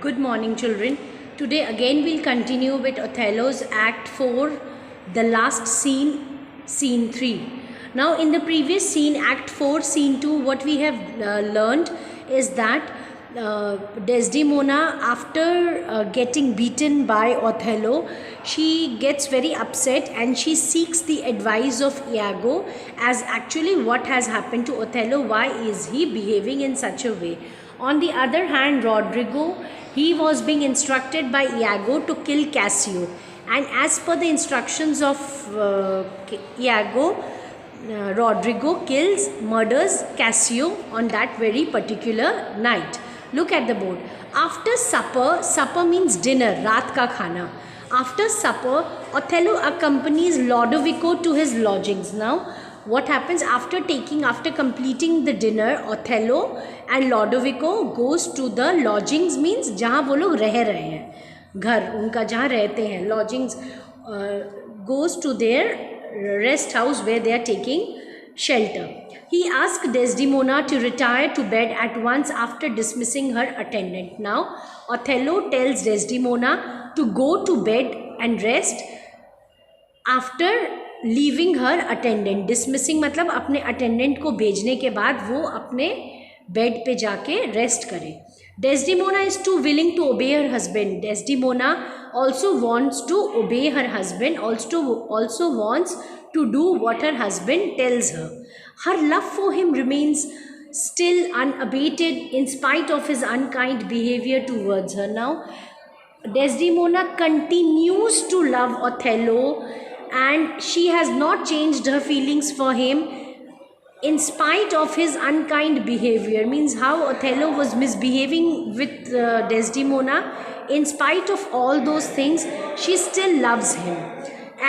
Good morning, children. Today again we'll continue with Othello's Act 4, the last scene, Scene 3. Now in the previous scene, Act 4, Scene 2, what we have learned is that Desdemona, after getting beaten by Othello, she gets very upset and she seeks the advice of Iago as actually what has happened to Othello, why is he behaving in such a way. On the other hand, Rodrigo, he was being instructed by Iago to kill Cassio, and as per the instructions of Iago, Rodrigo murders Cassio on that very particular night. Look at the board. After supper, supper means dinner, raat ka khana. After supper, Othello accompanies Lodovico to his lodgings. Now, what happens after completing the dinner? Othello and Lodovico goes to the lodgings, means जहाँ वो लोग रह रहे हैं, घर उनका जहाँ रहते हैं, lodgings, goes to their rest house where they are taking shelter. He asked Desdemona to retire to bed at once after dismissing her attendant. Now, Othello tells Desdemona to go to bed and rest after leaving her attendant. Dismissing मतलब अपने attendant को भेजने के बाद वो अपने bed पे जाके रेस्ट करे. Desdemona is too willing to obey her husband. Desdemona also wants to obey her husband, also wants to do what her husband tells her. Her love for him remains still unabated in spite of his unkind behavior towards her. Now, Desdemona continues to love Othello and she has not changed her feelings for him in spite of his unkind behavior. Means how Othello was misbehaving with Desdemona. In spite of all those things, she still loves him.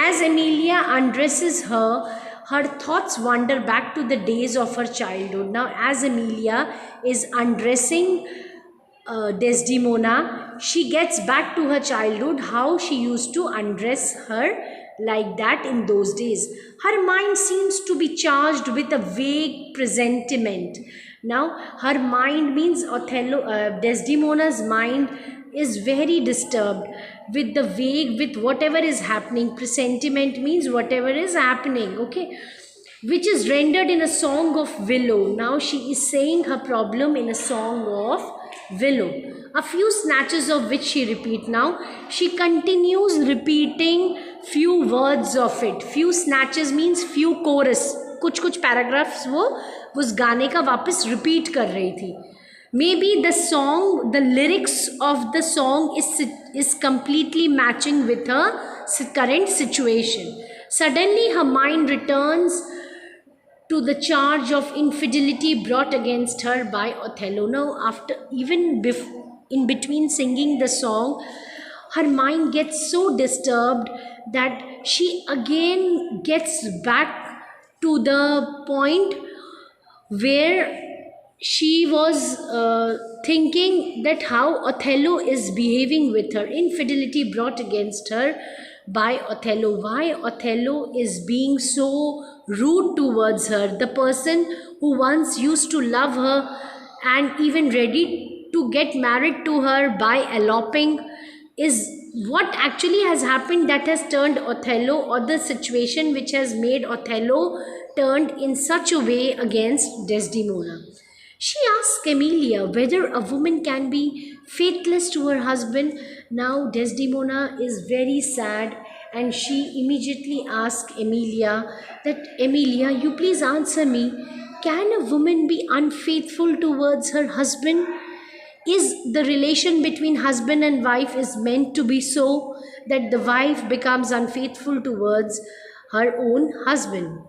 As Emilia undresses her, her thoughts wander back to the days of her childhood. Now, as Emilia is undressing Desdemona, she gets back to her childhood, how she used to undress her like that in those days. Her mind seems to be charged with a vague presentiment. Now, her mind means Desdemona's mind is very disturbed with the vague, with whatever is happening. Presentiment means whatever is happening, okay, which is rendered in a song of willow. Now she is saying her problem in a song of willow, a few snatches of which she repeat. Now she continues repeating few words of it. Few snatches means few chorus, कुछ paragraphs वो उस गाने का वापस repeat कर रही थी. Maybe the song, the lyrics of the song is completely matching with her current situation. Suddenly her mind returns to the charge of infidelity brought against her by Othello. Now, in between singing the song, her mind gets so disturbed that she again gets back to the point where she was thinking that how Othello is behaving with her. Infidelity brought against her by Othello. Why Othello is being so rude towards her? The person who once used to love her and even ready to get married to her by eloping, is what actually has happened that has turned Othello, or the situation which has made Othello turned in such a way against Desdemona. She asks Emilia whether a woman can be faithless to her husband. Now Desdemona is very sad and she immediately asks Emilia that, Emilia, you please answer me, can a woman be unfaithful towards her husband? Is the relation between husband and wife is meant to be so that the wife becomes unfaithful towards her own husband?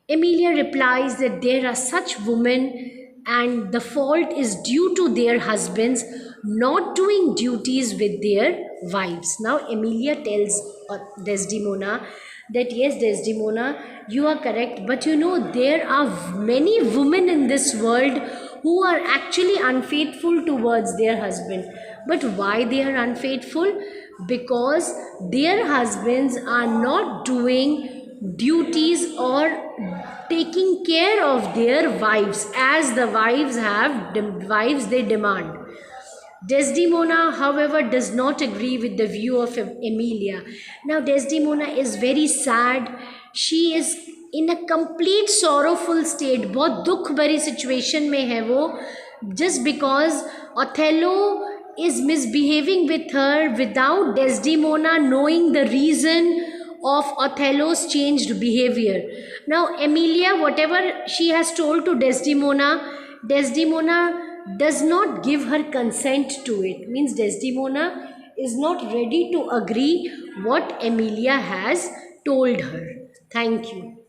Emilia replies that there are such women and the fault is due to their husbands not doing duties with their wives. Now Emilia tells Desdemona that yes, Desdemona, you are correct, but you know there are many women in this world who are actually unfaithful towards their husband. But why they are unfaithful? Because their husbands are not doing duties or taking care of their wives as the wives they demand. Desdemona, however, does not agree with the view of Emilia. Now, Desdemona is very sad. She is in a complete sorrowful state. बहुत दुख भरी situation में है वो, just because Othello is misbehaving with her without Desdemona knowing the reason of Othello's changed behavior. Now, Emilia, whatever she has told to Desdemona, Desdemona does not give her consent to it. Means Desdemona is not ready to agree what Emilia has told her. Thank you.